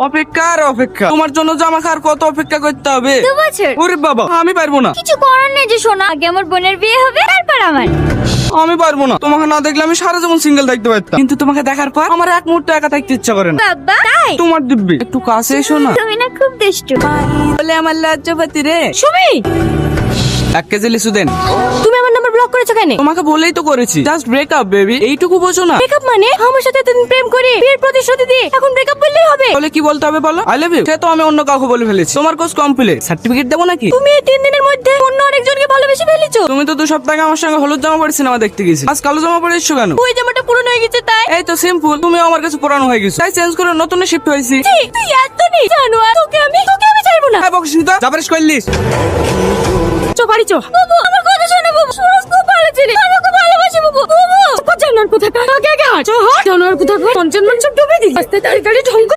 অপেক্ষা আর অপেক্ষা, তোমার জন্য জামা খাওয়ার কত অপেক্ষা করতে হবে। 2 বছর। ওরে বাবা, আমি পারবো না। কিছু করার নেই যে সোনা, আগে আমার বোনের বিয়ে হবে তারপর আমার। আমি পারবো না, তোমাকে না দেখলে আমি সারা জীবন সিঙ্গেল থাকতে পারতাম, কিন্তু তোমাকে দেখার পর আমার এক মুহূর্ত একা থাকতে ইচ্ছা করে না। বাবা তাই? তোমার দিব্যি একটু কাছে এসো না। তুমি না খুব দুষ্টু। বলে আমার লজ্জাপাতি রে। সুমি, 1 কেজি লিচু দেন। তুমি আমার নাম্বার ব্লক করেছো কেন? তোমাকে বলেই তো করেছি, জাস্ট ব্রেকআপ বেবি, এইটুকু বোঝো না। ব্রেকআপ মানে আমার সাথে এতদিন প্রেম করে বিয়ের প্রতিশ্রুতি দিয়ে এখন ব্রেকআপ বললেই হবে? বলে কি বলতে হবে বলো? I love you. সে তো আমি অন্য কাউকে বলে ফেলেছি। তোমার কোর্স কমপ্লিট, সার্টিফিকেট দেবো নাকি? তুমি এই 3 দিনের মধ্যে অন্য আরেকজনকে ভালোবেসে ফেলেছো। তুমি তো 2 সপ্তাহ আগে আমার সঙ্গে হলুদ জামা পরে সিনেমা দেখতে গেছি, আজ কালো জামা পরে এসছো কেন? ওই জামাটা পুরনো হয়ে গেছে তাই। এই তো সিম্পল, তুমিও আমার কাছে পুরানো হয়ে গেছো, তাই চেঞ্জ করে নতুন শিফট হয়েছি। তুই এত নেই জানোয়ার, তোকে আমি ছাড়বো না। হ্যাঁ বকশিতা, যাবারিশ করলিস। চো বাড়ি চো। বাবু আমার কথা শোনো বাবু, সুরজ খুব ভালো ছেলে, আমাকে ভালোবাসে বাবু। বাবু জানোয়ার কোথাকার, আগে আগে হাঁটো, জানোয়ার কোথাকার, পঞ্চান মঞ্চ ডুবে দিই, আস্তে তাড়াতাড়ি ঢঙ্গ।